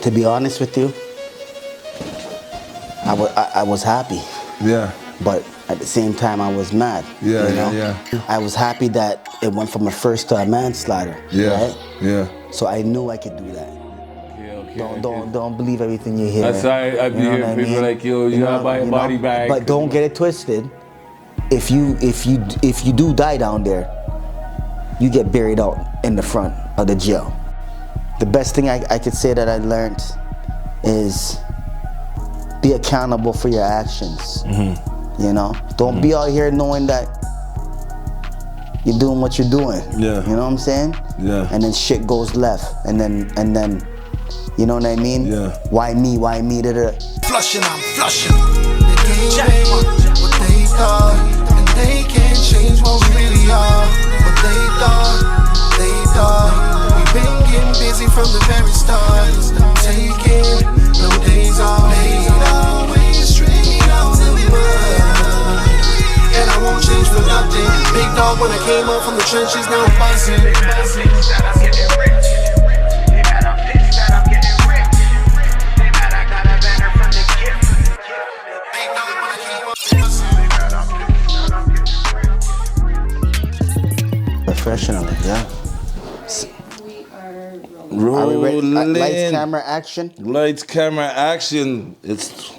To be honest with you, I was happy. Yeah. But at the same time, I was mad. Yeah, you know? yeah. I was happy that it went from a first to a manslaughter. Yeah. Right? Yeah. So I knew I could do that. Don't believe everything you hear. That's why I be hearing people like, yo, you gotta buy a body bag. But don't get it twisted. If you do die down there, you get buried out in the front of the jail. The best thing I could say that I learned is be accountable for your actions. You know, don't be out here knowing that you're doing what you're doing. Yeah. You know what I'm saying? Yeah. And then shit goes left, and then, you know what I mean? Yeah. Why me? Flushing, I'm flushing. They ain't what they thought, and they can't change what we really are. What they thought. We've been getting busy from the very start. Taking no days off. Made our way straight out the mud. And I won't change for nothing. Big dog when I came up from the trenches, now I'm buzzing. They mad I'm pissed that I'm getting rich. They mad I'm pissed that I'm getting rich. They mad I got a banner from the gift. Big dog when I came up from the trenches. Professionally, yeah. Rolling. Are we ready? Lights, camera, action. Lights, camera, action. It's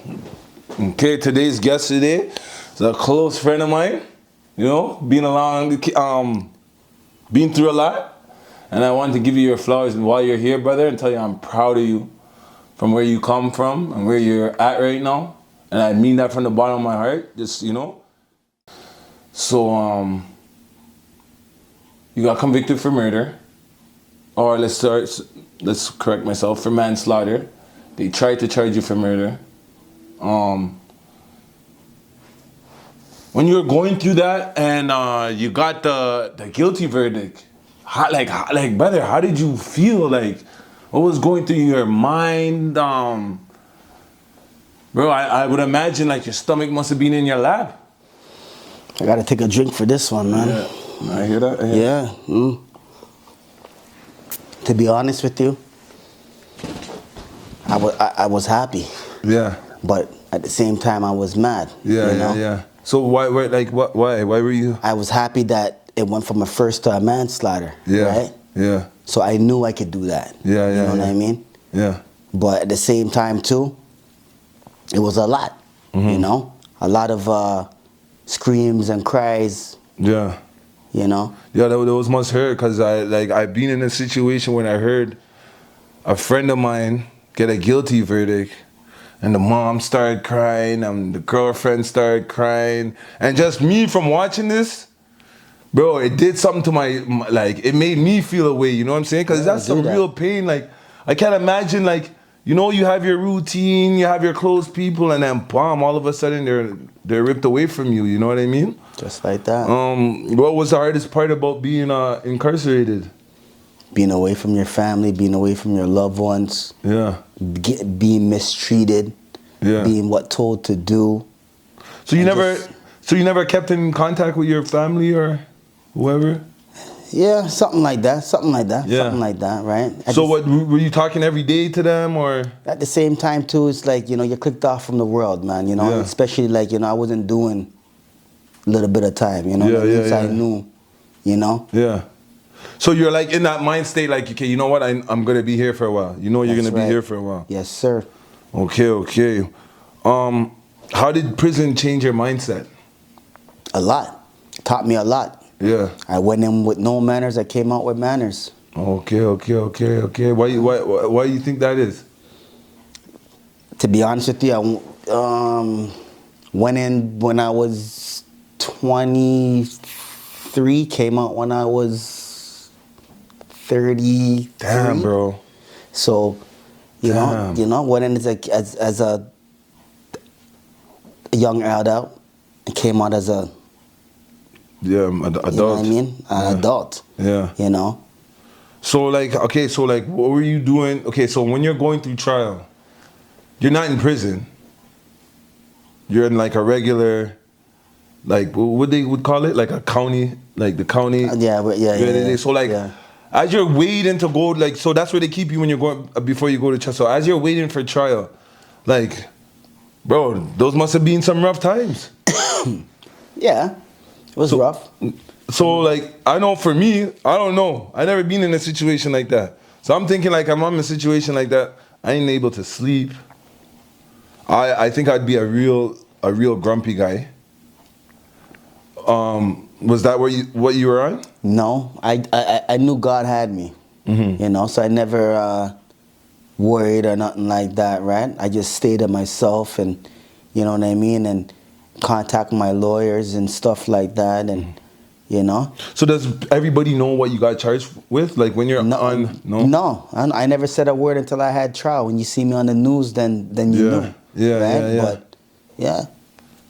okay. Today's guest today is a close friend of mine. You know, been through a lot, and I wanted to give you your flowers while you're here, brother, and tell you I'm proud of you from where you come from and where you're at right now, and I mean that from the bottom of my heart. Just So you got convicted for murder. Or let's correct myself, for manslaughter. They tried to charge you for murder. When you were going through that and you got the guilty verdict, brother, how did you feel? Like, what was going through your mind? Bro, I would imagine like your stomach must have been in your lap. I gotta take a drink for this one, man. Yeah. I hear that. Yeah. To be honest with you, I was happy. Yeah. But at the same time, I was mad. Yeah, yeah. So why were you? I was happy that it went from a first to a manslaughter. Yeah. Right? Yeah. So I knew I could do that. Yeah, You know what I mean? Yeah. But at the same time too, it was a lot. You know, a lot of screams and cries. Yeah. You know. Yeah, that was must hurt because I've been in a situation when I heard a friend of mine get a guilty verdict, and the mom started crying, and the girlfriend started crying, and just me from watching this, bro, it did something to my it made me feel a way. You know what I'm saying? Because that's some real pain. Like, I can't imagine, like, you know, you have your routine, you have your close people, and then bam, all of a sudden they're ripped away from you. You know what I mean? Just like that. What was the hardest part about being incarcerated? Being away from your family, being away from your loved ones. Yeah. Being mistreated. Yeah. Being told to do. So you never kept in contact with your family or whoever? Yeah, something like that. Yeah. Something like that, right? So what, were you talking every day to them, or? At the same time too, it's like, you know, you're clicked off from the world, man, you know? Yeah. Especially like, you know, I wasn't doing a little bit of time, you know? Yeah, So I knew, you know? Yeah. So you're like in that mind state, like, okay, you know what, I'm gonna be here for a while. You know you're That's gonna right. be here for a while. Yes, sir. Okay. How did prison change your mindset? A lot. Taught me a lot. Yeah. I went in with no manners, I came out with manners. Okay. Why you think that is? To be honest with you, I went in when I was 23, came out when I was 30. Damn, bro. So, you know, went in as a young adult and came out as a adult. You know what I mean? An adult. Yeah. You know? So what were you doing? Okay, so when you're going through trial, you're not in prison. You're in like a regular, like what they would call it, like a county, like the county. Yeah. So as you're waiting to go, like, so that's where they keep you when you're going before you go to trial. So as you're waiting for trial, like, bro, those must have been some rough times. Yeah, it was rough. So like, I know for me, I don't know. I never been in a situation like that. So I'm thinking like, I'm in a situation like that, I ain't able to sleep. I think I'd be a real grumpy guy. Was that what you were on? No, I knew God had me, you know, so I never worried or nothing like that, right? I just stayed to myself and, you know what I mean, and contact my lawyers and stuff like that, and, you know. So does everybody know what you got charged with? Like when you're on, no? No, I never said a word until I had trial. When you see me on the news, then you knew. Yeah. But, yeah.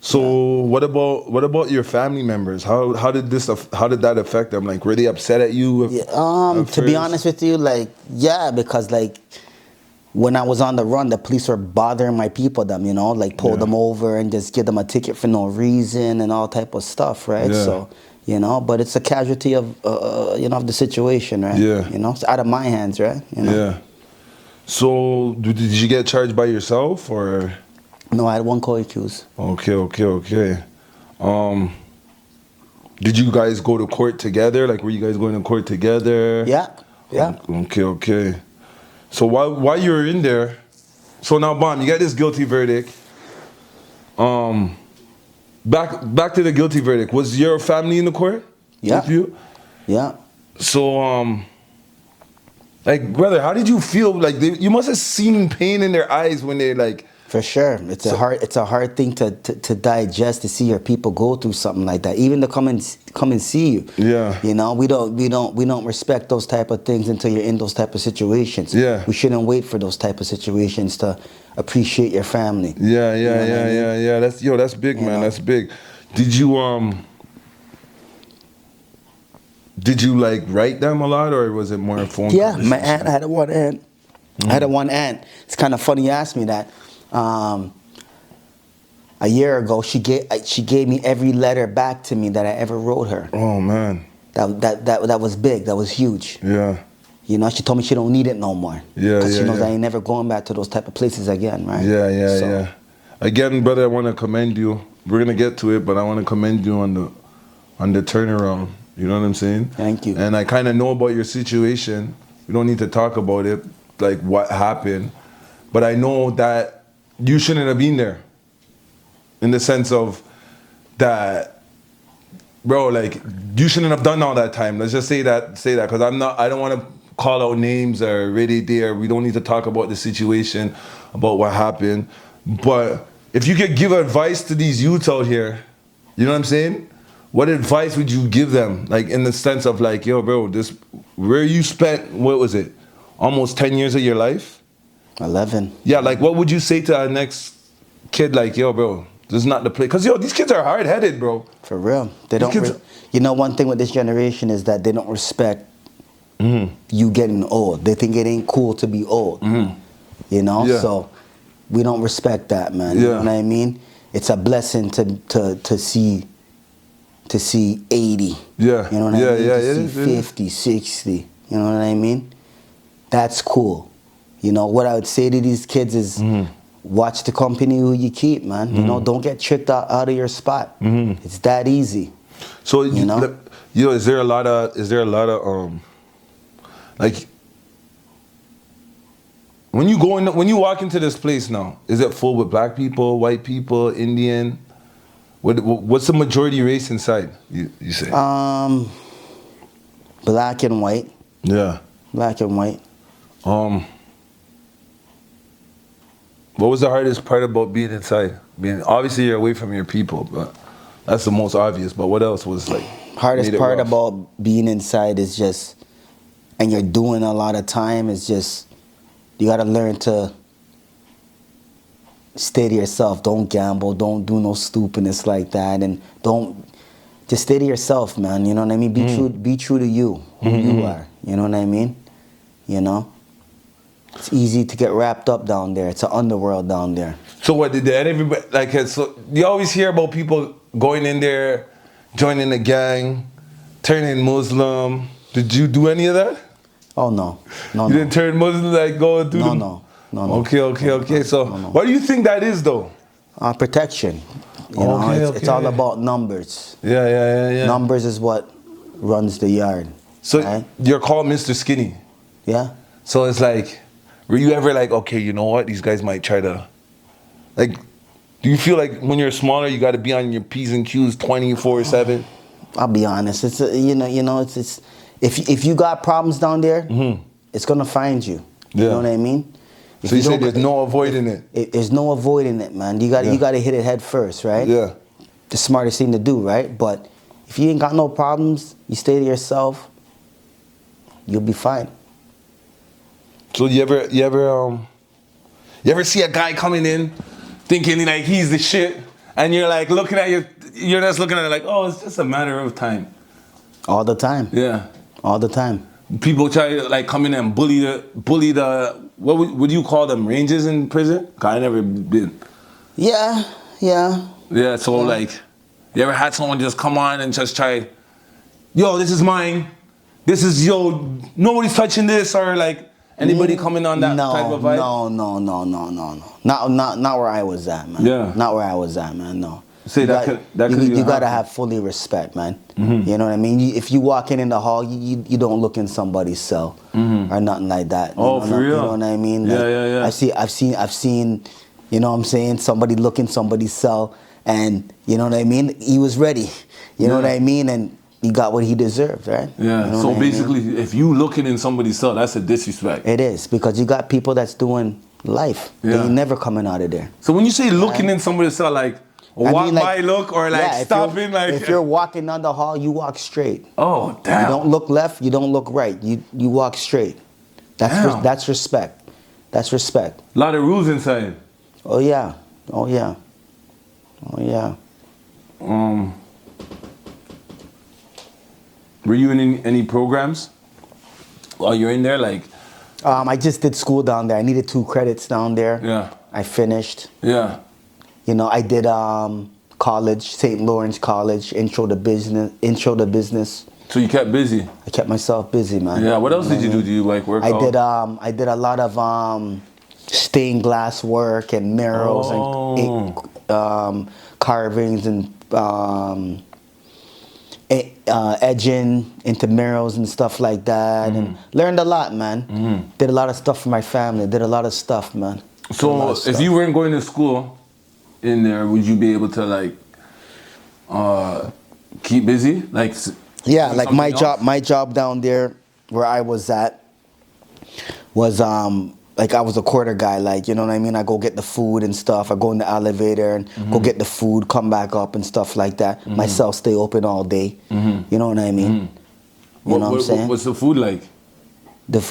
So what about your family members? How did that affect them? Like, were they upset at you? To be honest with you, like, yeah, because like when I was on the run, the police were bothering my people, you know, like pull them over and just give them a ticket for no reason and all type of stuff, right? Yeah. So, you know, but it's a casualty of you know, of the situation, right? Yeah. You know, it's out of my hands, right? You know? Yeah. So did you get charged by yourself or? No, I had one co-accused. Okay. Did you guys go to court together? Like, were you guys going to court together? Yeah. Okay. So while you were in there, so now, Bam, you got this guilty verdict. Back to the guilty verdict. Was your family in the court? Yeah. With you? Yeah. So, like, brother, how did you feel? Like, you must have seen pain in their eyes when they like. For sure, it's a hard thing to digest, to see your people go through something like that, even to come and see you. Yeah. You know, we don't respect those type of things until you're in those type of situations. Yeah. We shouldn't wait for those type of situations to appreciate your family. Yeah. You know what I mean? That's big, man. know? That's big. Did you like write them a lot, or was it more a phone? Yeah, my aunt, I had one aunt. I had one aunt. It's kind of funny you asked me that. A year ago, she gave me every letter back to me that I ever wrote her. Oh man, that was big. That was huge. Yeah. You know, she told me she don't need it no more. Yeah, Because she knows yeah. I ain't never going back to those type of places again, right? Yeah. Again, brother, I want to commend you. We're gonna get to it, but I want to commend you on the turnaround. You know what I'm saying? Thank you. And I kind of know about your situation. We don't need to talk about it, like what happened, but I know that you shouldn't have been there. In the sense of that, bro, like you shouldn't have done all that time. Let's just say that, because I don't want to call out names or really there. We don't need to talk about the situation, about what happened. But if you could give advice to these youths out here, you know what I'm saying? What advice would you give them? Like in the sense of like, yo, bro, where you spent, what was it? Almost 10 years of your life? 11. Yeah, like what would you say to our next kid? Like, yo, bro, this is not the place. Because, yo, these kids are hard-headed, bro. For real. They don't. You know, one thing with this generation is that they don't respect you getting old. They think it ain't cool to be old. You know? Yeah. So we don't respect that, man. You know what I mean? It's a blessing to see 80. Yeah. You know what I mean? To see Yeah. 50, 60. You know what I mean? That's cool. You know, what I would say to these kids is watch the company who you keep, man. You know, don't get tricked out of your spot. It's that easy. So, you know, is there a lot of like, when you walk into this place now, is it full with black people, white people, Indian? What's the majority race inside, you say? Black and white. Yeah. Black and white. What was the hardest part about being inside? Obviously you're away from your people, but that's the most obvious. But what else was like? Hardest part about being inside is just, and you're doing a lot of time, is just, you gotta learn to stay to yourself. Don't gamble. Don't do no stupidness like that, and just stay to yourself, man. You know what I mean? Be true to you, who you are. You know what I mean? You know. It's easy to get wrapped up down there. It's an underworld down there. So what did everybody like? So you always hear about people going in there, joining a gang, turning Muslim. Did you do any of that? Oh no, no, You no. didn't turn Muslim like going through them? No. Okay. So, what do you think that is, though? Protection. You know, it's all about numbers. Yeah. Numbers is what runs the yard. So right? you're called Mr. Skinny. Yeah. So it's like, were you ever like, okay, you know what? These guys might try to, like, do you feel like when you're smaller, you got to be on your P's and Q's 24/7? I'll be honest. It's it's if you got problems down there, it's gonna find you. You know what I mean? So you say there's no avoiding it. There's no avoiding it, man. You got to hit it head first, right? Yeah. The smartest thing to do, right? But if you ain't got no problems, you stay to yourself, you'll be fine. So you ever see a guy coming in thinking like he's the shit, and you're like looking at you're just looking at it like, oh, it's just a matter of time. All the time. Yeah. All the time. People try to like come in and bully the what would you call them, ranges in prison? 'Cause I never been. Yeah. Yeah, so like, you ever had someone just come on and just try, yo, this is mine, this is nobody's touching this, or like anybody coming on that type of vibe? No. Not where I was at, man. Yeah. Not where I was at, man. No. Say you gotta have fully respect, man. You know what I mean? If you walk in the hall, you don't look in somebody's cell or nothing like that. Oh, for real? You know what I mean? Like, Yeah. I've seen, you know what I'm saying? Somebody look in somebody's cell, and you know what I mean? He was ready. You know what I mean? And he got what he deserved, right? Yeah. You know So basically, if you looking in somebody's cell, that's a disrespect. it is, because you got people that's doing life. They ain't never coming out of there. So when you say looking in somebody's cell, like walk by look, or like stopping, like if you're walking down the hall, you walk straight. Oh damn! You don't look left. You don't look right. You walk straight. That's respect. That's respect. A lot of rules inside. Oh yeah. Were you in any programs while you're in there, like? I just did school down there. I needed 2 credits down there. Yeah. I finished. Yeah. You know, I did college, St. Lawrence College, intro to business. So you kept busy. I kept myself busy, man. Yeah. What else did you do? Do you like work? I did a lot of stained glass work and murals and carvings and edging into murals and stuff like that, and learned a lot, man. Did a lot of stuff for my family. Did a lot of stuff, man. So if you weren't going to school in there, would you be able to like keep busy? Like like my job down there where I was at was like I was a quarter guy, like, you know what I mean? I go get the food and stuff. I go in the elevator and go get the food, come back up and stuff like that. My cell stay open all day. You know what I mean? You know what I'm saying? What's the food like?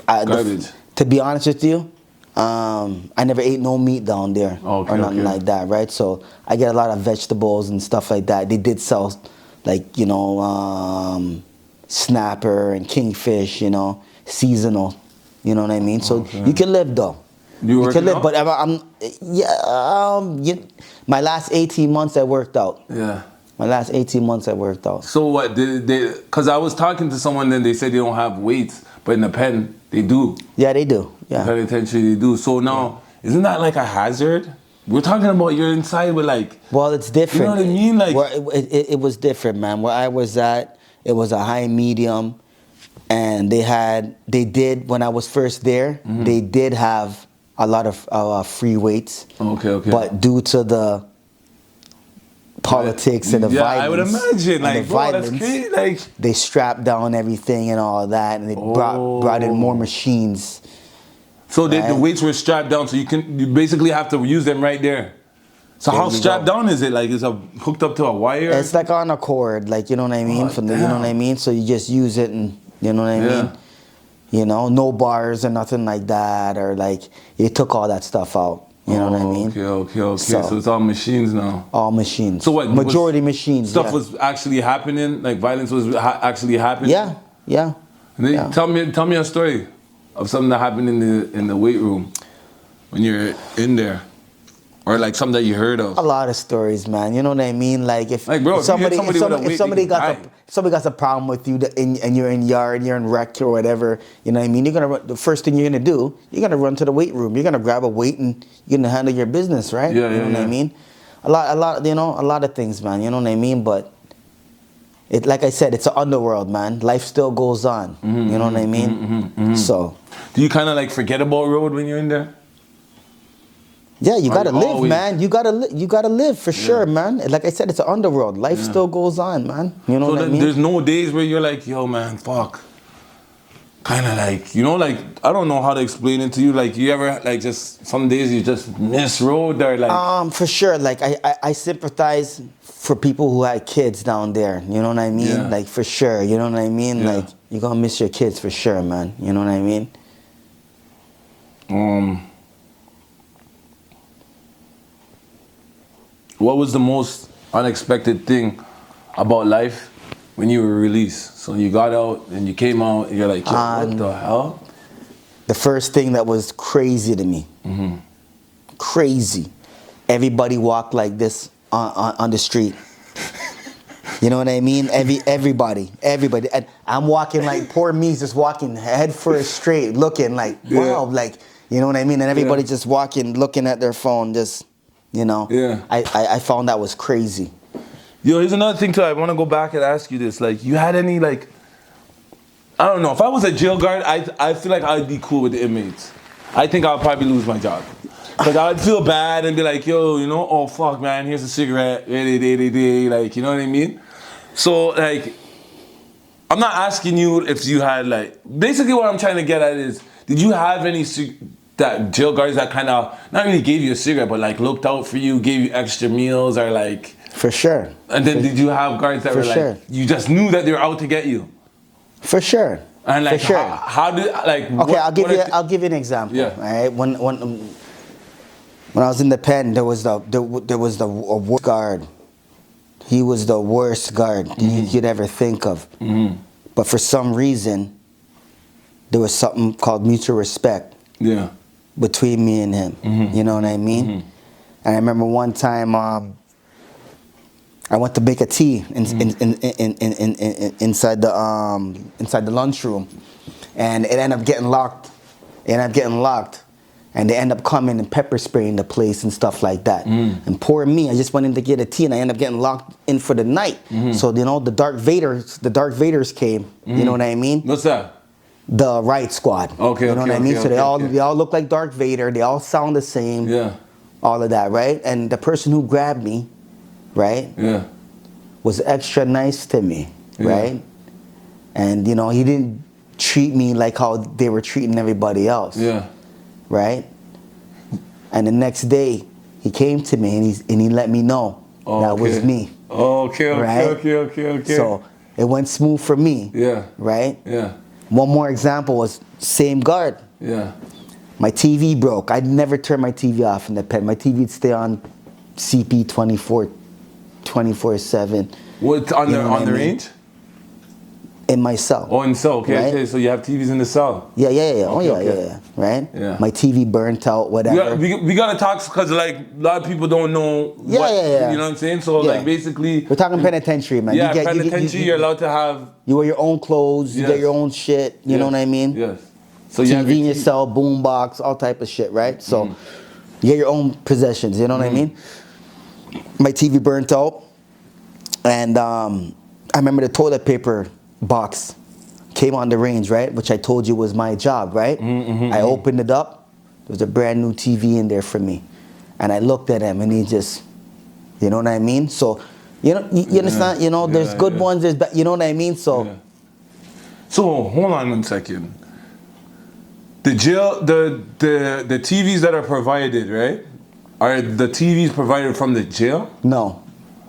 Garbage. To be honest with you, I never ate no meat down there or nothing like that, right? So I get a lot of vegetables and stuff like that. They did sell, like, you know, snapper and kingfish, you know, seasonal. You know what I mean? So you can live though. You can live, but my last 18 months I worked out. Yeah. My last 18 months I worked out. So what did they? Because I was talking to someone, and they said they don't have weights, but in the pen they do. Yeah, they do. Yeah. Penitentiary they do. So now, isn't that like a hazard? We're talking about you're inside with like. Well, it's different. You know what I mean? Like it was different, man. Where I was at, it was a high medium. And they did, when I was first there, they did have a lot of free weights. Okay. But due to the politics and the violence. I would imagine. Like, bro, that's crazy. Like, they strapped down everything and all that, and they brought in more machines. So the weights were strapped down, so you basically have to use them right there. So how strapped down is it? Like, is it hooked up to a wire? It's like on a cord, like, you know what I mean? You know what I mean? So you just use it and. You know what I mean? You know, no bars or nothing like that, or like it took all that stuff out. You know what I mean? Okay. So it's all machines now. All machines. So what? Majority machines. Stuff was actually happening. Like violence was actually happening. Yeah. And then tell me a story of something that happened in the weight room when you're in there. Or like something that you heard of? A lot of stories, man. You know what I mean? Like if, Like, bro, if somebody got die. somebody got a problem with you and you're in yard, you're in rec or whatever. You know what I mean? The first thing you're gonna do, you're gonna run to the weight room. You're gonna grab a weight and you're gonna handle your business, right? Yeah, you know what I mean? A lot. You know, a lot of things, man. You know what I mean? But it, like I said, it's an underworld, man. Life still goes on. You know what I mean? So, do you kind of like forget about road when you're in there? yeah, you gotta live, always- man. You gotta live for sure, man. Like I said, it's an underworld. Life still goes on, man. You know So what I mean? there's no days where you're like, yo, man, fuck. Kind of like, you know, like, I don't know how to explain it to you. Like, you ever, like, just some days you just miss road or like... For sure. Like, I sympathize for people who had kids down there. You know what I mean? Yeah. Like, for sure. You know what I mean? Yeah. Like, you're gonna miss your kids for sure, man. You know what I mean? What was the most unexpected thing about life when you were released? So you got out and you came out and you're like, yo, what the hell? The first thing that was crazy to me, crazy. Everybody walked like this on the street. You know what I mean? Everybody. And I'm walking like, poor me's just walking head first straight, looking like, wow, like, you know what I mean? And everybody just walking, looking at their phone, just, you know. Yeah. I found that was crazy. Yo, here's another thing too. I want to go back and ask you this. Like, you had any, like, I don't know. If I was a jail guard, I feel like I'd be cool with the inmates. I think I'll probably lose my job. Because I'd feel bad and be like, yo, you know, oh, fuck, man, here's a cigarette. Like, you know what I mean? So, like, I'm not asking you if you had, like, basically what I'm trying to get at is, did you have any that jail guards that kind of, not really gave you a cigarette, but, like, looked out for you, gave you extra meals or, like... For sure. And then did you have guards that were like, you just knew that they were out to get you? For sure. And like, for sure. how did, like... Okay, I'll give you an example. Yeah. All right. When I was in the pen, there was the worst guard. He was the worst guard you'd ever think of. But for some reason, there was something called mutual respect. Yeah. Between me and him. You know what I mean? And I remember one time I went to make a tea inside the lunchroom, and it ended up getting locked. And they end up coming and pepper spraying the place and stuff like that. And poor me, I just went in to get a tea and I ended up getting locked in for the night. So, you know, the Dark Vaders came. You know what I mean? What's that? The Riot Squad. Okay, you know what I mean? So they all look like Darth Vader. They all sound the same. Yeah. All of that, right? And the person who grabbed me, right? Yeah. Was extra nice to me, right? And, you know, he didn't treat me like how they were treating everybody else. Yeah. Right? And the next day, he came to me and he let me know that was me. Okay. So it went smooth for me. Yeah. Right? Yeah. One more example was same guard. Yeah. My TV broke. I'd never turn my TV off in the pen. My TV would stay on CP 24/7. What, on the range? In my cell. Oh, in the cell. Okay, right? okay. So you have TVs in the cell. Yeah. Okay, Yeah. Right? Yeah. My TV burnt out, whatever. We gotta talk because like a lot of people don't know. Yeah. You know what I'm saying? So like basically, we're talking penitentiary, man. Yeah, penitentiary. You're allowed to have. You wear your own clothes. You get your own shit. You know what I mean? Yes. So you have TV in your cell, boombox, all type of shit, right? So you get your own possessions. You know what I mean? My TV burnt out, and I remember the toilet paper box came on the range, right? Which I told you was my job, right? I opened it up. There was a brand new TV in there for me. And I looked at him and he just, you know what I mean? So, you know, you understand, you know, there's good ones, there's bad, you know what I mean? So, So, hold on 1 second. The jail, the TVs that are provided, right? Are the TVs provided from the jail? No.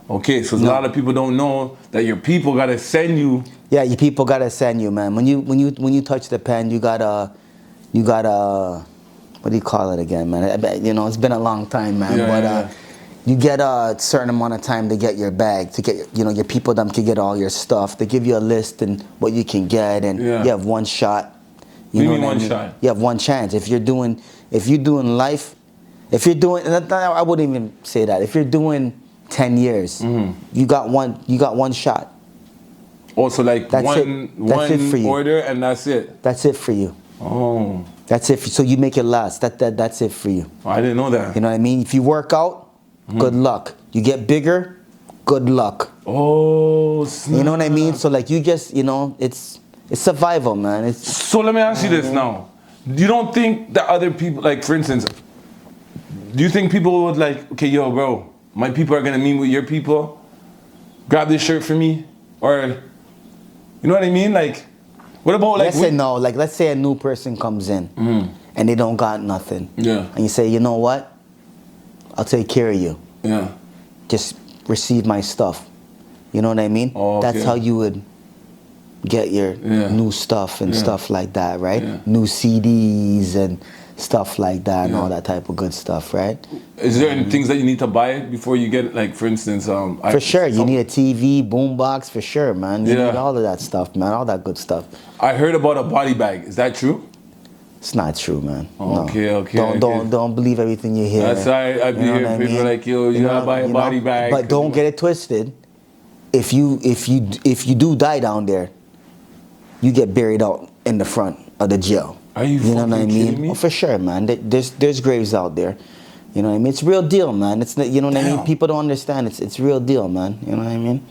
Okay, so a lot of people don't know that your people gotta send you. Yeah, your people gotta send you, man. When you touch the pen, you gotta, what do you call it again, man? You know, it's been a long time, man. You get a certain amount of time to get your bag, to get, you know, your people them can get all your stuff. They give you a list and what you can get, and you have one shot. You mean one shot? You have one chance. If you're doing life, If you're doing, I wouldn't even say that. If you're doing 10 years, you got one shot. Also, like That's one it for you. order and that's it. That's it for you. Oh, That's it. So you make it last. That's it for you. I didn't know that. You know what I mean? If you work out, good luck. You get bigger, good luck. Oh, snap. You know what I mean? So like you just, it's survival, man. So let me ask you this now. You don't think that other people, like for instance, do you think people would like, okay, yo, bro, my people are gonna meet with your people? Grab this shirt for me, or you know what I mean? Like, what about like? Let's say no. Like let's say a new person comes in and they don't got nothing. Yeah. And you say, you know what? I'll take care of you. Yeah. Just receive my stuff. You know what I mean? Oh, okay. That's how you would get your new stuff and stuff like that, right? Yeah. New CDs and stuff like that and all that type of good stuff, right? Is there any things that you need to buy before you get it? Like for instance, For sure, you need a TV, boombox, for sure, man. You Yeah. need all of that stuff, man. All that good stuff. I heard about a body bag. Is that true? It's not true, man. Okay, No. okay. Don't believe everything you hear. That's why I be You know hearing what I people mean? like, yo, you gotta buy a body bag. But don't get it twisted. If you do die down there, you get buried out in the front of the jail. Are you know what I fucking mean? kidding me? Oh, for sure, man. There's graves out there. You know what I mean? It's real deal, man. It's not, you know what I mean? Damn. People don't understand. It's real deal, man. You know what I mean?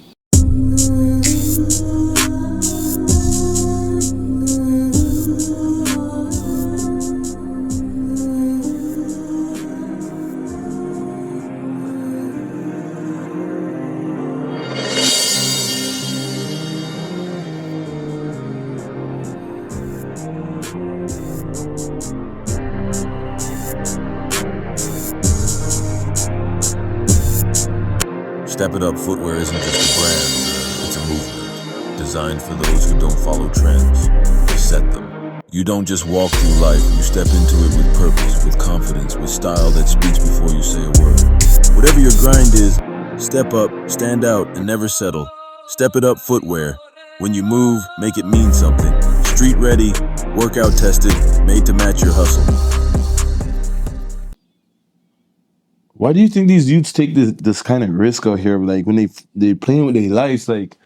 Step It Up footwear isn't just a brand, it's a movement. Designed for those who don't follow trends, they set them. You don't just walk through life, you step into it with purpose, with confidence, with style that speaks before you say a word. Whatever your grind is, step up, stand out, and never settle. Step It Up footwear. When you move, make it mean something. Street ready, workout tested, made to match your hustle. Why do you think these youths take this kind of risk out here? Like when they playing with their lives, like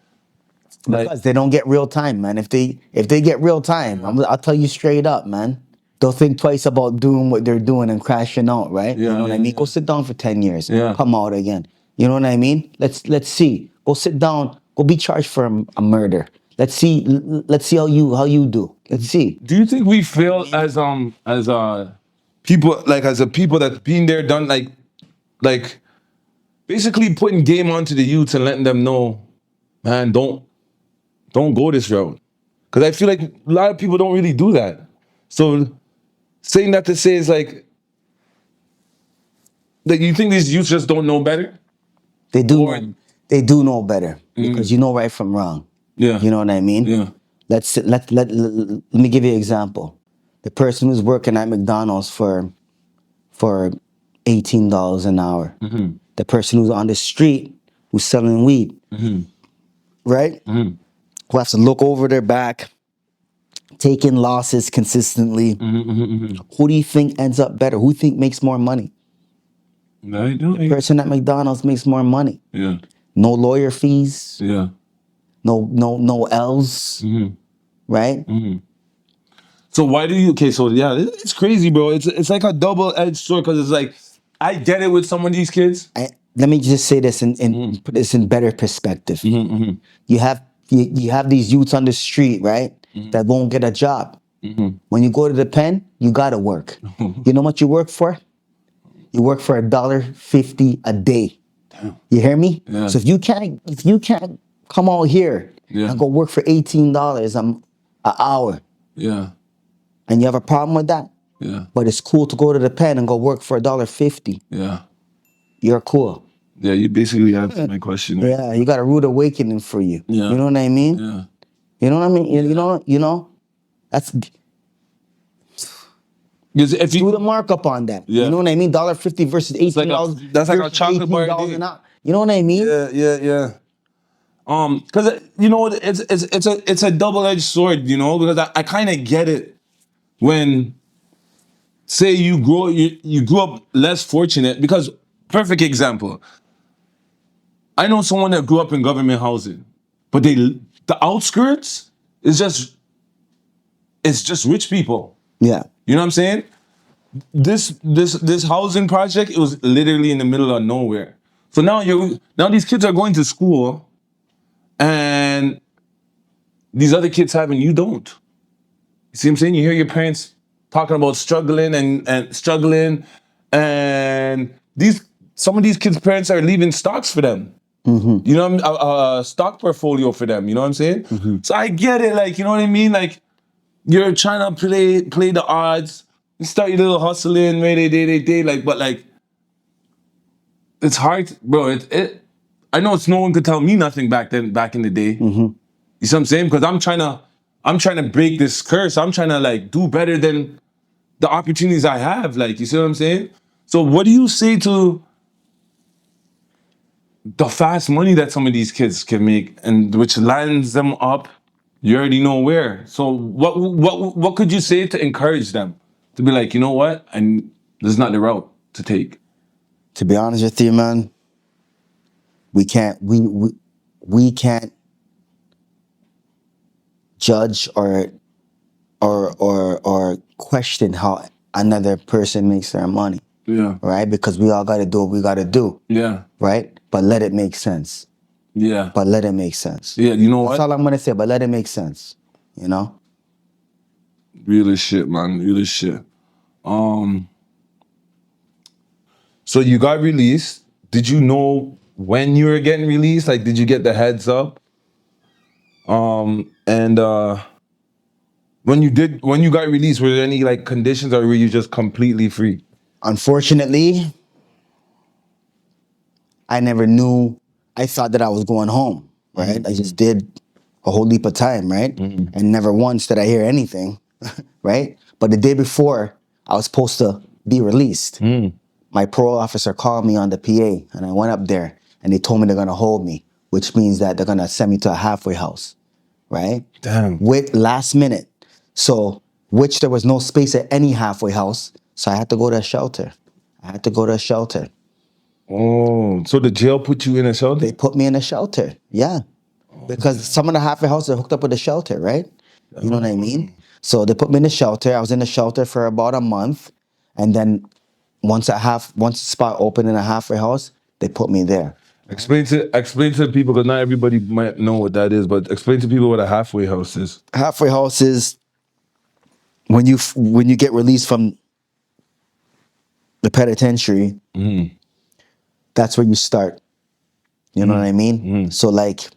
Because they don't get real time, man. If they get real time, I'll tell you straight up, man. They'll think twice about doing what they're doing and crashing out, right? Yeah, You know what I mean? Go sit down for 10 years. Yeah. Come out again. You know what I mean? Let's see. Go sit down. Go be charged for a murder. Let's see how you do. Let's see. do you think we fail as people, like as a people that's been there, done, like basically putting game onto the youths and letting them know, man, don't go this route. Because I feel like a lot of people don't really do that. So saying that to say is like you think these youths just don't know better? They do. Or- They do know better because you know right from wrong. Yeah. You know what I mean? Yeah. Let me give you an example. The person who's working at McDonald's for $18 an hour. The person who's on the street who's selling weed, right? Who has to look over their back, taking losses consistently. Who do you think ends up better? Who do you think makes more money? I do. The person at McDonald's makes more money. Yeah. No lawyer fees, Yeah. no L's, right? So why do you? Okay, so yeah, it's crazy, bro. It's like a double-edged sword because it's like I get it with some of these kids. Let me just say this and put this in better perspective. You have these youths on the street, right, that won't get a job. When you go to the pen, you gotta work. You know what you work for? You work for $1.50 a day. Damn. You hear me? Yeah. So if you can't come out here and go work for $18 an hour, Yeah. and you have a problem with that, Yeah. but it's cool to go to the pen and go work for $1.50, Yeah. you're cool. Yeah. You basically answered my question. Yeah, you got a rude awakening for you. Yeah. You know what I mean? Yeah. You know what I mean? You know, that's Because if do you the markup on that. Yeah. You know what I mean? $1.50 versus $18. that's like a versus chocolate bar a $18 day. an hour. You know what I mean? Yeah. Because you know it's a double-edged sword, you know, because I kind of get it when say you grew up less fortunate, because perfect example. I know someone that grew up in government housing, but the outskirts is just it's just rich people. Yeah. You know what I'm saying? This housing project, it was literally in the middle of nowhere. So now these kids are going to school, and these other kids have, and you don't. You see what I'm saying? You hear your parents talking about struggling and struggling, and some of these kids' parents are leaving stocks for them. You know what I mean? A stock portfolio for them. You know what I'm saying? So I get it. Like, you know what I mean? Like, you're trying to play the odds. You start your little hustling, like, but like, it's hard, bro. I know it's no one could tell me nothing back in the day. You see what I'm saying? Because I'm trying to break this curse. I'm trying to like do better than the opportunities I have. Like, you see what I'm saying? So what do you say to the fast money that some of these kids can make, and which lands them up, you already know where? So what could you say to encourage them to be like, you know what, and this is not the route to take? To be honest with you, man, we can't judge or question how another person makes their money. Yeah. Right? Because we all got to do what we got to do. Yeah. Right? But let it make sense. Yeah. But let it make sense. Yeah, you know That's what? all I'm going to say, but let it make sense. You know? Real as shit, man. Real as shit. So you got released. Did you know when you were getting released? Like, did you get the heads up? And when you got released, were there any like conditions, or were you just completely free? Unfortunately, I never knew. I thought that I was going home, right? I just did a whole heap of time, right? And never once did I hear anything, right? But the day before I was supposed to be released, my parole officer called me on the PA, and I went up there, and they told me they're gonna hold me, which means that they're gonna send me to a halfway house, right? Damn. With last minute. So, which there was no space at any halfway house, so I had to go to a shelter. Oh, so the jail put you in a shelter? They put me in a shelter, yeah. Because some of the halfway houses are hooked up with a shelter, right? You know what I mean? So they put me in a shelter. I was in the shelter for about a month. And then once a spot opened in a halfway house, they put me there. Explain to people, because not everybody might know what that is, but explain to people what a halfway house is. Halfway house is when you get released from the penitentiary, that's where you start. You know what I mean? So like,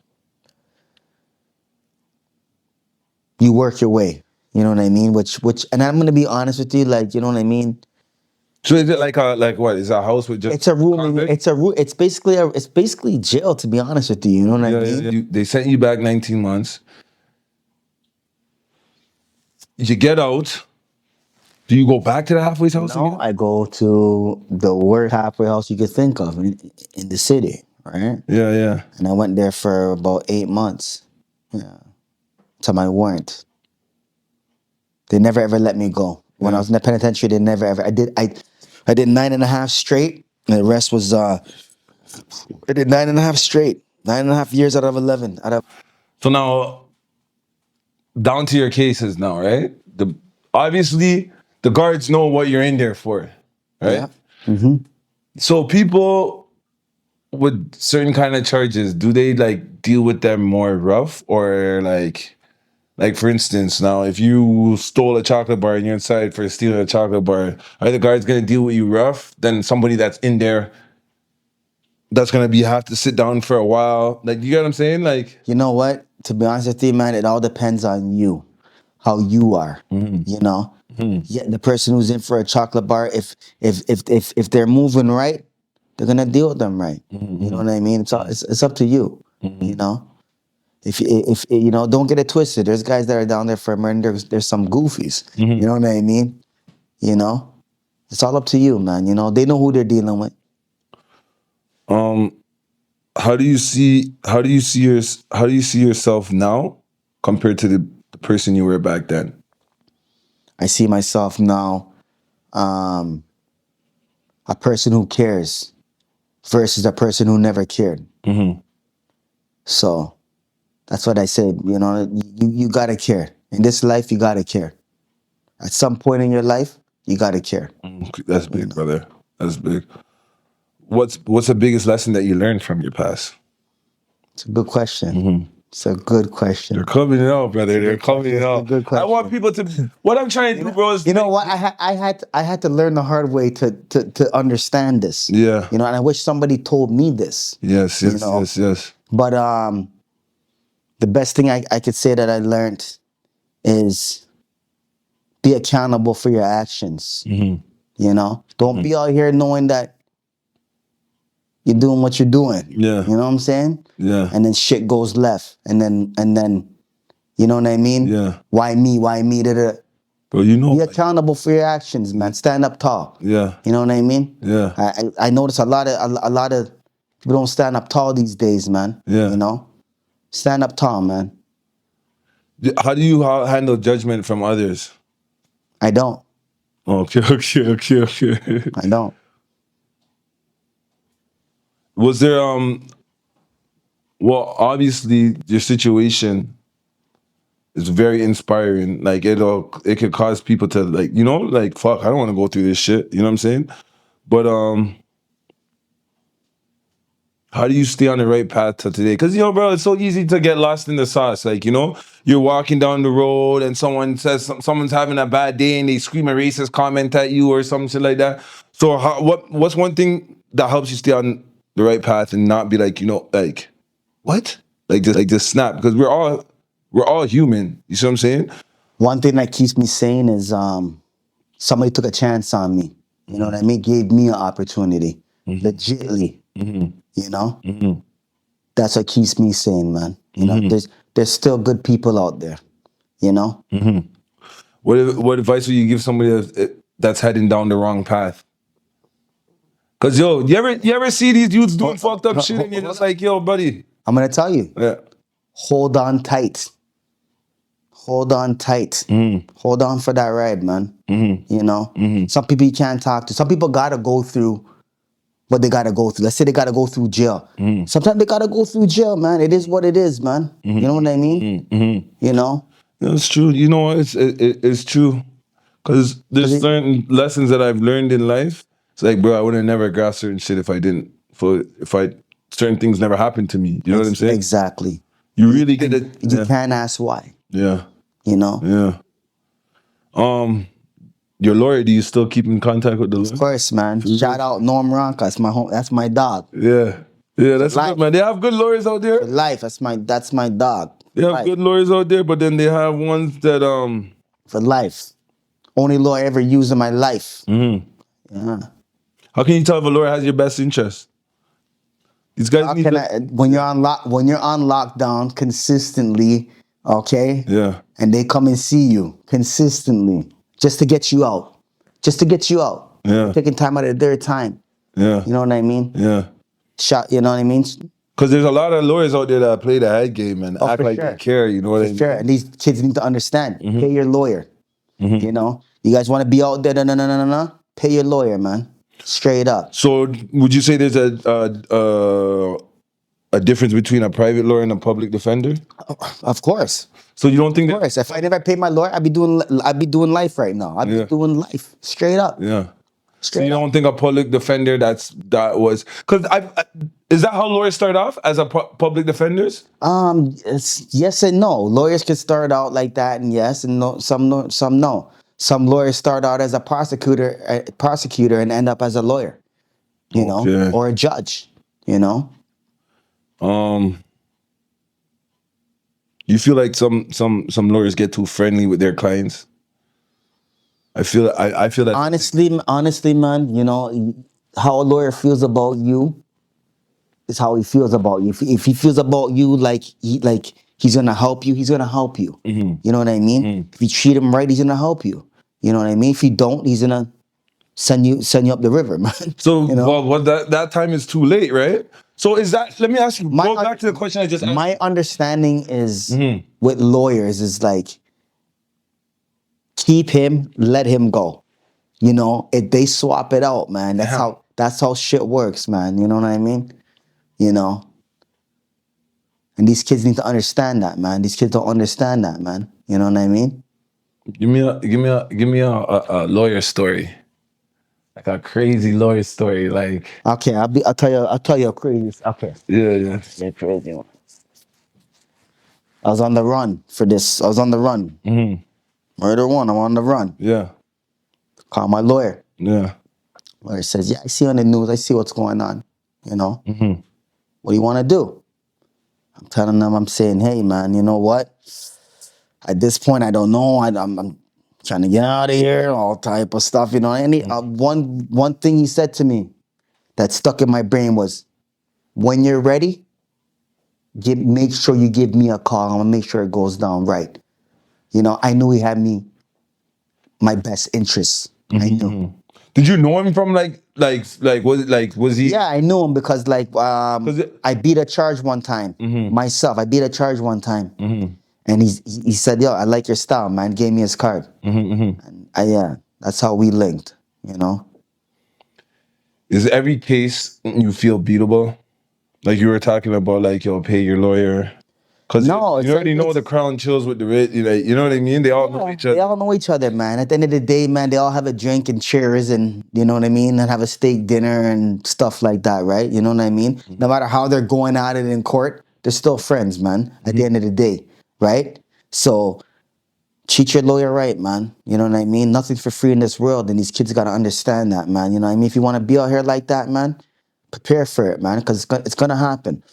you work your way. You know what I mean? Which, and I'm gonna be honest with you, like, you know what I mean? So is it like what? Is it a house with just It's a room. convicts? It's basically jail. To be honest with you, you know what I mean? Yeah. They sent you back 19 months. You get out. Do you go back to the halfway house No, again? I go to the worst halfway house you could think of in the city, right? Yeah. And I went there for about 8 months. Yeah, to my warrant. They never ever let me go. When I was in the penitentiary, they never ever. I did 9.5 straight, and the rest was I did 9.5 straight. 9.5 years out of 11. So now, down to your cases now, right? Obviously the guards know what you're in there for, right? Yeah. So people with certain kind of charges, do they like deal with them more rough, or like for instance, now if you stole a chocolate bar and you're inside for stealing a chocolate bar, are the guards gonna deal with you rough than somebody that's in there that's gonna have to sit down for a while? Like, you get what I'm saying? Like, You know what? To be honest with you, man, it all depends on you, how you are. You know, yeah, the person who's in for a chocolate bar, if they're moving right, they're gonna deal with them right. You know what I mean? It's up to you. You know, if you know, don't get it twisted. There's guys that are down there for murder. There's some goofies. You know what I mean? You know, it's all up to you, man. You know, they know who they're dealing with. how do you see yourself now compared to the person you were back then? I see myself now a person who cares versus a person who never cared. So that's what I said. You know, you gotta care. In this life, you gotta care. At some point in your life, you gotta care. That's big, brother. That's big. What's the biggest lesson that you learned from your past? It's a good question. It's a good question. They're coming out, brother. They're coming It's a out. good I want question. people to. What I'm trying to do, bro, is You know what? I had to learn the hard way to understand this. Yeah. You know, and I wish somebody told me this. Yes, you know? yes. But the best thing I could say that I learned is be accountable for your actions. You know, don't be out here knowing that you're doing what you're doing. Yeah. You know what I'm saying? Yeah. And then shit goes left, and then you know what I mean? Yeah. Why me? Why me? Bro, you know. Be accountable for your actions, man. Stand up tall. Yeah. You know what I mean? Yeah. I notice a lot of people don't stand up tall these days, man. Yeah. You know? Stand up tall, man. How do you handle judgment from others? I don't. Okay. I don't. Was there well, obviously your situation is very inspiring. Like it could cause people to like, you know, like fuck, I don't want to go through this shit. You know what I'm saying? But how do you stay on the right path to today? Because, you know, bro, it's so easy to get lost in the sauce. Like, you know, you're walking down the road and someone says someone's having a bad day and they scream a racist comment at you or some shit like that. So what's one thing that helps you stay on the right path and not be like, you know, like, what? Like just snap? Because we're all human. You see what I'm saying? One thing that keeps me sane is somebody took a chance on me. You know what I mean? Gave me an opportunity. Legitly. You know? That's what keeps me sane, man. You know, there's still good people out there. You know? What advice would you give somebody that's heading down the wrong path? Cause yo, you ever see these dudes doing fucked up shit and you're just like, yo, buddy. I'm gonna tell you. Yeah. Hold on tight. Hold on tight. Hold on for that ride, man. You know? Some people you can't talk to. Some people gotta go through what they gotta go through. Let's say they gotta go through jail. Sometimes they gotta go through jail, man. It is what it is, man. You know what I mean? You know? It's true. You know, it's true. Because there's certain lessons that I've learned in life. It's like, bro, I would have never grasped certain shit if certain things never happened to me. You know what I'm saying? Exactly. You really get it. You can't ask why. Yeah. You know? Yeah. Your lawyer, do you still keep in contact with the lawyer? Of course, man. Shout out Norm Ronca. That's my dog. Yeah. Yeah, that's Life. good, man. They have good lawyers out there. For life. That's my dog. They have Life. good lawyers out there, but then they have ones that For life. Only lawyer I ever used in my life. Yeah. How can you tell if a lawyer has your best interest? These guys need when you're on lockdown consistently, okay? Yeah. And they come and see you consistently just to get you out. Yeah. Taking time out of their time. Yeah. You know what I mean? Yeah. You know what I mean? Because there's a lot of lawyers out there that play the head game and act like they care, you know what I mean? Sure. And these kids need to understand. Pay your lawyer. You know? You guys want to be out there, no. Pay your lawyer, man. Straight up. So would you say there's a difference between a private lawyer and a public defender? Of course. So you don't think Of course. If I never paid my lawyer, I'd be doing life right now. I'd be doing life. Straight up. Yeah. So Straight you up. don't think a public defender because is that how lawyers start off as public defenders? It's yes and no. Lawyers can start out like that, and yes and no. Some no. Some lawyers start out as a prosecutor and end up as a lawyer, you know, or a judge, you know. You feel like some lawyers get too friendly with their clients? I feel that honestly, man, you know, how a lawyer feels about you is how he feels about you. If he feels about you like he's gonna help you, he's gonna help you. You know what I mean? If you treat him right, he's gonna help you. You know what I mean? If you don't, he's gonna send you up the river, man. So you know? well, that time is too late, right? So is that? Let me ask you. Go back to the question I just asked. My understanding is with lawyers is like keep him, let him go. You know, they swap it out, man. That's how shit works, man. You know what I mean? You know. And these kids need to understand that, man. These kids don't understand that, man. You know what I mean? Give me a lawyer story. Like a crazy lawyer story. Like, Okay, I'll tell you a crazy. Okay. yeah. A crazy one. I was on the run for this. I was on the run. Murder one, I'm on the run. Yeah. Call my lawyer. Yeah. Lawyer says, yeah, I see on the news, I see what's going on. You know? What do you want to do? I'm telling them, I'm saying, hey, man, you know what? At this point, I don't know. I'm trying to get out of here, all type of stuff, you know. One thing he said to me that stuck in my brain was, when you're ready, make sure you give me a call. I'm gonna make sure it goes down right. You know, I knew he had my best interests. I knew. Did you know him from was he? Yeah, I knew him because I beat a charge one time myself. I beat a charge one time, and he said, "Yo, I like your style, man." Gave me his card, and that's how we linked. You know. Is every case you feel beatable? Like you were talking about, like, yo, pay your lawyer. Because No, you already know the crown chills with the rich. You know what I mean? They all know each other. They all know each other, man. At the end of the day, man, they all have a drink and cheers and, you know what I mean? And have a steak dinner and stuff like that, right? You know what I mean? No matter how they're going at it in court, they're still friends, man, at the end of the day, right? So treat your lawyer right, man. You know what I mean? Nothing's for free in this world, and these kids got to understand that, man. You know what I mean? If you want to be out here like that, man, prepare for it, man, because it's gonna happen.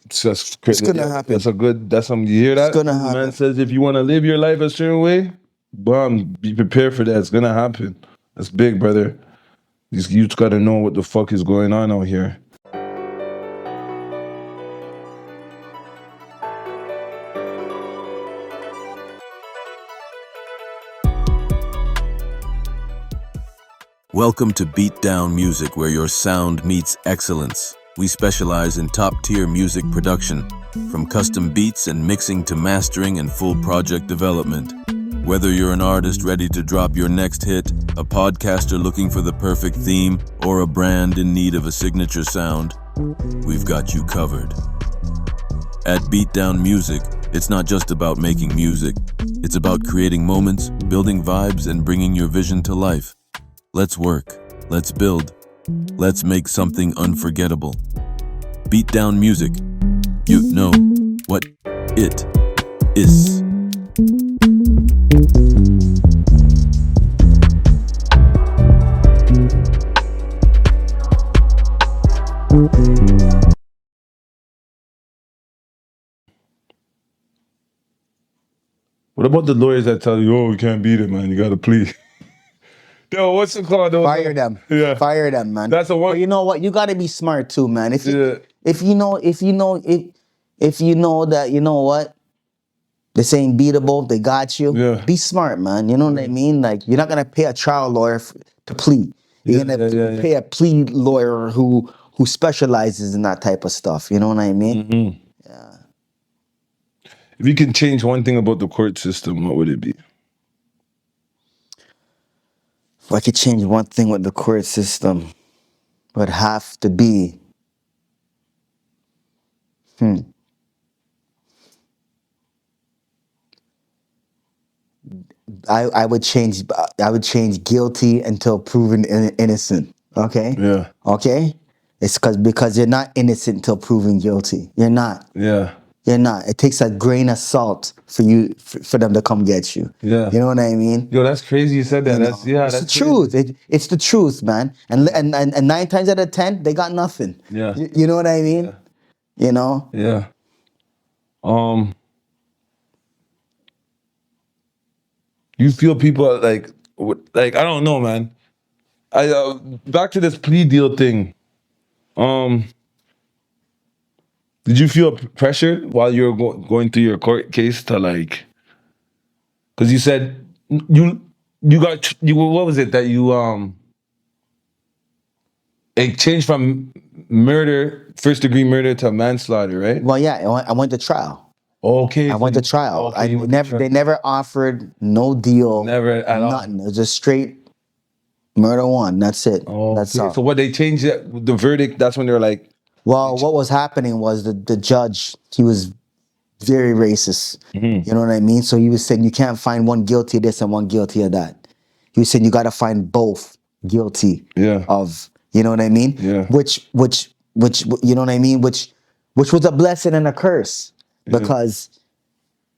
It's gonna happen. That's something you hear that? It's gonna happen. Man says if you want to live your life a certain way, be prepared for that. It's gonna happen. That's big, brother. These youths gotta know what the fuck is going on out here. Welcome to Beat Down Music, where your sound meets excellence. We specialize in top-tier music production, from custom beats and mixing to mastering and full project development. Whether you're an artist ready to drop your next hit, a podcaster looking for the perfect theme, or a brand in need of a signature sound, we've got you covered. At Beat Down Music, it's not just about making music. It's about creating moments, building vibes, and bringing your vision to life. Let's work. Let's build. Let's make something unforgettable. Beat Down Music. You know what it is. What about the lawyers that tell you, oh, you can't beat it, man, you gotta plead? Yo, what's it called? Fire them. Yeah. Fire them, man. That's a one. But you know what? You gotta be smart too, man. If you know that, you know what? This ain't beatable, they got you. Yeah. Be smart, man. You know what I mean? Like, you're not gonna pay a trial lawyer to plead. You're gonna pay a plea lawyer who specializes in that type of stuff. You know what I mean? Yeah. If you can change one thing about the court system, what would it be? If I could change one thing with the court system, it would have to be, I would change guilty until proven innocent. Okay? Yeah. Okay? It's because you're not innocent until proven guilty. You're not. Yeah. You're not. It takes a grain of salt for them to come get you. Yeah. You know what I mean? Yo, that's crazy you said that. It's the truth. It's the truth, man. And 9 times out of 10, they got nothing. Yeah. You know what I mean? Yeah. You know? Yeah. You feel people like I don't know, man. I back to this plea deal thing. Did you feel pressured while you were going through your court case to like? Because you said you got what was it that you it changed from first degree murder to manslaughter, right? Well, yeah, I went to trial. Okay. I went to trial. Okay, They never offered no deal. Never at all. Nothing. It was just straight Murder one. That's it. Oh, That's okay. all. So what they changed the verdict? That's when they're like, Well, what was happening was the judge, he was very racist. Mm-hmm. You know what I mean? So he was saying you can't find one guilty of this and one guilty of that. He was saying you got to find both guilty Yeah. of, you know what I mean? Yeah. Which, you know what I mean? Which was a blessing and a curse because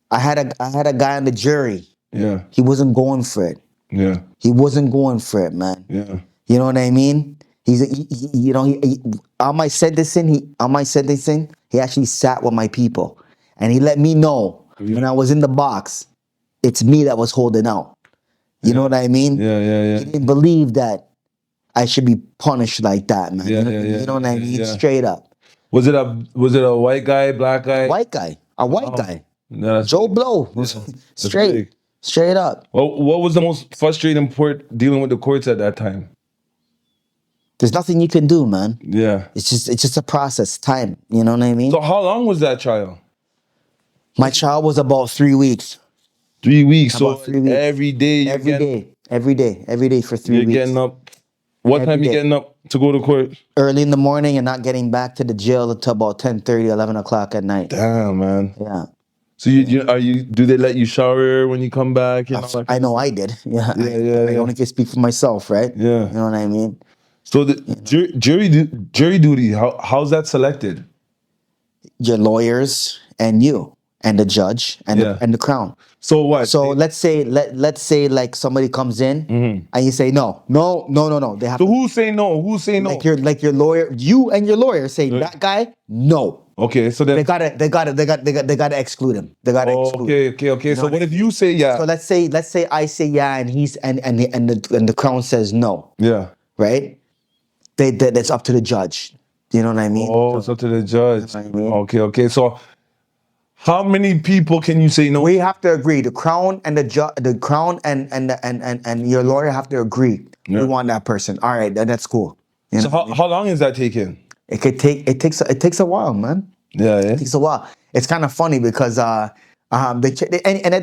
I had a guy on the jury. yeah, He wasn't going for it. yeah, He wasn't going for it, man. yeah, You know what I mean? You know, on my sentencing, he actually sat with my people, and he let me know when I was in the box, it's me that was holding out. You know what I mean? yeah, yeah, He didn't believe that I should be punished like that, man. Yeah, you know, yeah, you know what I mean? yeah. Straight up, Was it a white guy, black guy? white guy, a white guy, No, that's Joe Blow, big. straight up. Well, what was the most frustrating part dealing with the courts at that time? There's nothing you can do, man. Yeah. It's just a process, time. You know what I mean? So how long was that trial? My child was about 3 weeks. 3 weeks. So About 3 weeks. every day, Every day for 3 you're weeks. getting up. What Every time you day. getting up to go to court? Early in the morning and not getting back to the jail until about 10:30, 11 o'clock at night. Damn, man. Yeah. So do they let you shower when you come back? And all that I kind know of I did. Yeah. Yeah, I only can speak for myself, right? Yeah. You know what I mean? So the jury duty, how's that selected? Your lawyers and you and the judge and Yeah. and the crown. So what? So let's say like somebody comes in and you say no. They have So who say no? Who say no? like your lawyer, you and your lawyer say that guy, no. Okay, so then They gotta exclude him. They gotta exclude him. okay. So what if you say yeah? So let's say I say yeah and he's and the crown says no, Yeah. right? That's up to the judge. You know what I mean? Oh, it's up to the judge. what I mean? Okay. So how many people can you say no? We have to agree. The crown and the crown and your lawyer have to agree. Yeah. We want that person. All right, that's cool. You know? So how long is that taking? It takes a while, man. Yeah. It takes a while. It's kind of funny because and at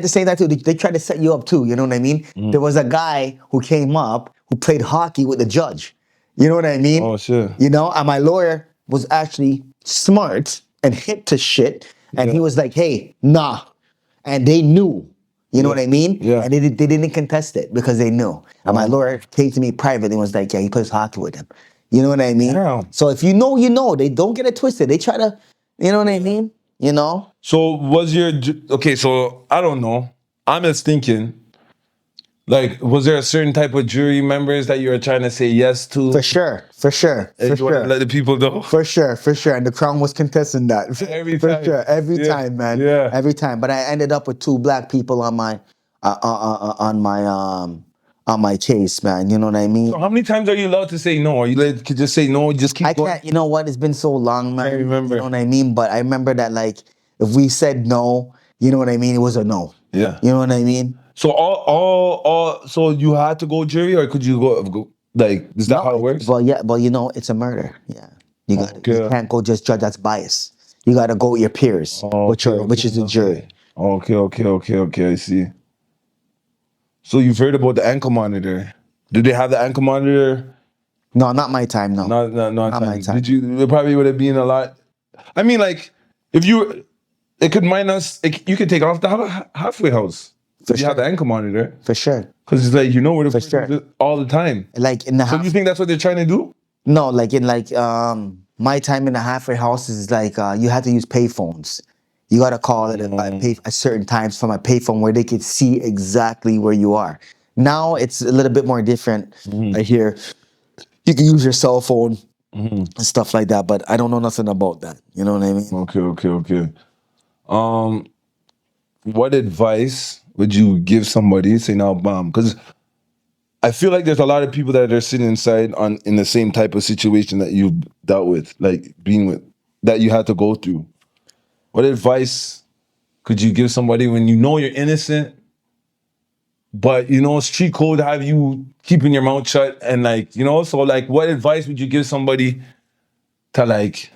the same time too, they try to set you up too. You know what I mean? There was a guy who came up who played hockey with the judge. You know what I mean? Oh shit. You know, and my lawyer was actually smart and hip to shit, and he was like, "Hey, nah," and they knew. You know what I mean? Yeah. And they didn't contest it because they knew. And my lawyer came to me privately and was like, "Yeah, he plays hockey with him." You know what I mean? Damn. So if you know, you know. They don't get it twisted. They try to, you know what I mean? You know? So okay? So I don't know. I'm just thinking. Like, was there a certain type of jury members that you were trying to say yes to? For sure. And you want to let the people know? For sure. And the crown was contesting that. Every For time. sure. Every Yeah. time, man. Yeah. Every time. But I ended up with 2 black people on my case, man. You know what I mean? So how many times are you allowed to say no? Or you could just say no, just keep I going? can't, you know what? It's been so long, man. I remember. You know what I mean? But I remember that, like, if we said no, you know what I mean? It was a no. Yeah. You know what I mean? So so you had to go jury, or could you go like, is that how it works? Well, yeah, you know, it's a murder. Yeah. You can't go just judge that's bias. You got to go with your peers, which is the jury. Okay, I see. So you've heard about the ankle monitor. Did they have the ankle monitor? No, not my time, no. Not my time. Did you, it probably would have been a lot. I mean, like, if you, it could minus, you could take off the halfway house. If you have the ankle monitor. For sure. Because it's like, you know where the person sure. is all the time. Like in the So you think that's what they're trying to do? No, like in my time in the halfway house is like you had to use payphones. You got to call it at certain times from a payphone where they could see exactly where you are. Now it's a little bit more different. I hear you can use your cell phone and stuff like that, but I don't know nothing about that. You know what I mean? Okay. What advice would you give somebody, say now, bam? Because I feel like there's a lot of people that are sitting inside in the same type of situation that you've dealt with, like being with, that you had to go through. What advice could you give somebody when you know you're innocent, but you know street code have you keeping your mouth shut, and like, you know, so like what advice would you give somebody to like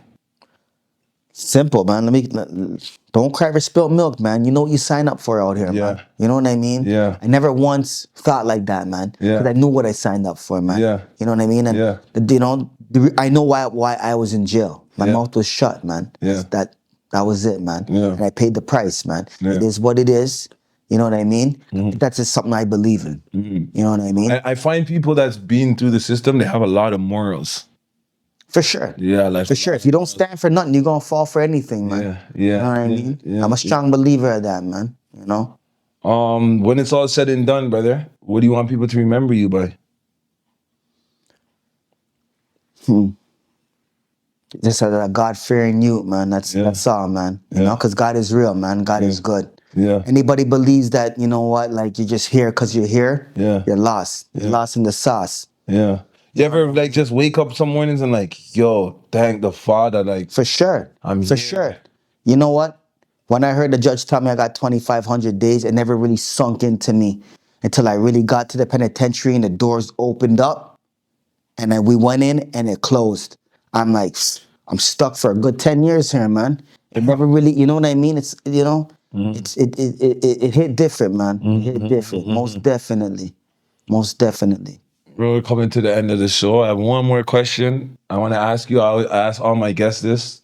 Simple, man. Don't cry for spilt milk, man. You know what you sign up for out here, man. Yeah. You know what I mean? Yeah. I never once thought like that, man. Yeah. Because I knew what I signed up for, man. Yeah. You know what I mean? And Yeah. I know why I was in jail. My Yeah. mouth was shut, man. Yeah. That was it, man. Yeah. And I paid the price, man. Yeah. It is what it is. You know what I mean? That's just something I believe in. You know what I mean? I find people that's been through the system, they have a lot of morals. For sure. Yeah, like For sure. If you don't stand for nothing, you're gonna fall for anything, man. Yeah, You yeah. know what I mean? Yeah, I'm a strong believer of that, man. You know? When it's all said and done, brother, what do you want people to remember you by? Just a God-fearing youth, man. That's all, man. You know, because God is real, man. God is good. Yeah. Anybody believes that, you know what, like you're just here because you're here, Yeah. you're lost. You're lost in the sauce. Yeah. You ever like just wake up some mornings and like, yo, thank the Father, like For sure. I'm For here. sure. You know what? When I heard the judge tell me I got 2,500 days, it never really sunk into me until I really got to the penitentiary and the doors opened up. And then we went in and it closed. I'm like, I'm stuck for a good 10 years here, man. It never really, you know what I mean? It's, you know, it hit different, man. It hit different. Most definitely. Most definitely. We're coming to the end of the show. I have one more question I want to ask you. I ask all my guests this.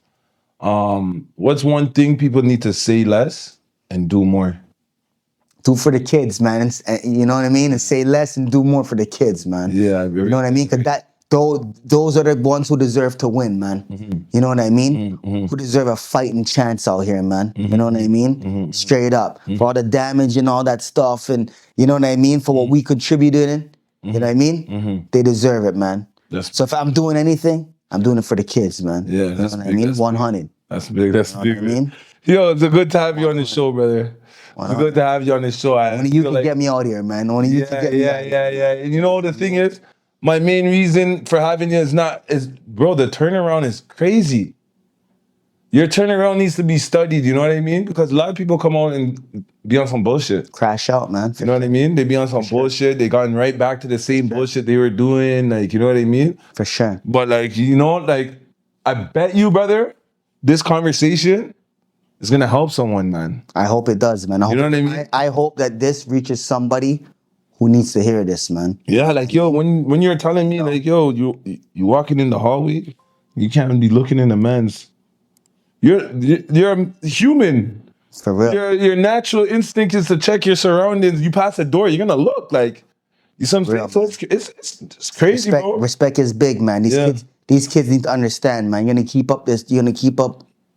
What's one thing people need to say less and do more? Do for the kids, man. You know what I mean? And say less and do more for the kids, man. Yeah, You know what I mean? Because those are the ones who deserve to win, man. You know what I mean? Who deserve a fighting chance out here, man. You know what I mean? Straight up. For all the damage and all that stuff, and you know what I mean? For what we contributed in, you know what I mean? They deserve it, man. So if I'm doing anything, I'm doing it for the kids, man. Yeah, You know that's what big, I mean? that's 100. That's big. That's big. what I mean? Yo, it's a good to have you on the show, brother. It's good to have you on the show. Only you can get me out here, man. Only you can get me out here. Yeah. And you know the thing is, my main reason for having you is bro, the turnaround is crazy. Your turnaround needs to be studied, you know what I mean? Because a lot of people come out and be on some bullshit. Crash out, man. You know what I mean? They be on some bullshit. They gotten right back to the same bullshit they were doing. Like, you know what I mean? For sure. But like, you know, like, I bet you, brother, this conversation is gonna help someone, man. I hope it does, man. You know what I mean? I hope that this reaches somebody who needs to hear this, man. Yeah, like, yo, when you're telling me, like, yo, you walking in the hallway, you can't be looking in the man's. You're a human. For real. Your natural instinct is to check your surroundings. You pass a door, you're gonna look like. You see what I'm saying? So it's crazy, bro. Respect is big, man. These kids need to understand, man. You're gonna keep up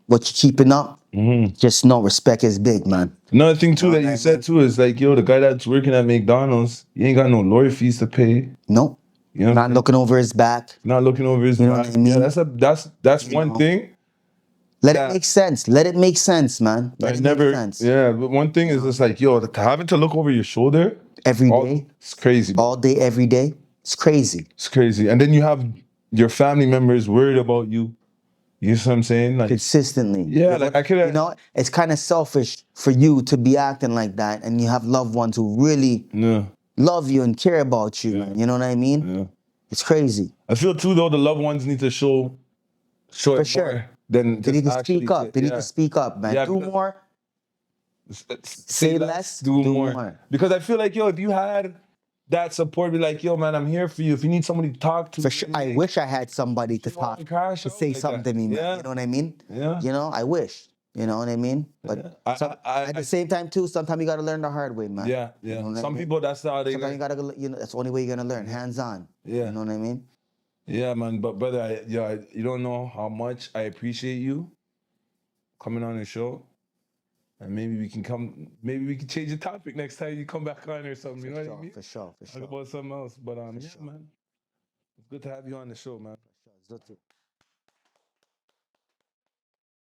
what you're keeping up. Just know respect is big, man. Another thing too that you said too is like, yo, the guy that's working at McDonald's, he ain't got no lawyer fees to pay. Nope. You know, Not looking over his back. not looking over his You know back. what I mean? Yeah, that's one thing. Let it make sense. Let it make sense, man. Let it make sense. Yeah, but one thing is just like, yo, having to look over your shoulder Every day. it's crazy. All day, every day. It's crazy. It's crazy. And then you have your family members worried about you. You know what I'm saying? Like Consistently. yeah, like I could You know, it's kind of selfish for you to be acting like that, and you have loved ones who really love you and care about you, man. You know what I mean? Yeah. It's crazy. I feel too though the loved ones need to show For it sure. more than They need to actually speak up. They need to speak up, man. Yeah, Do because- more. Say less, do do more. more. Because I feel like, yo, if you had that support, be like, yo, man, I'm here for you. If you need somebody to talk to, For sure. I wish I had somebody to Come on, talk, crash to out say like something that. to me, man. Yeah. You know what I mean? Yeah. You know, I wish. You know what I mean? But at the same time, too, sometimes you got to learn the hard way, man. Yeah. You know what I Some mean? people, that's how they. Sometimes you got to, that's the only way you're going to learn, hands on. Yeah. You know what I mean? Yeah, man. But brother, you don't know how much I appreciate you coming on the show. And maybe we can change the topic next time you come back on or something. You know what I mean? For sure. Talk about something else. But yeah, man. It's good to have you on the show, man. Sure.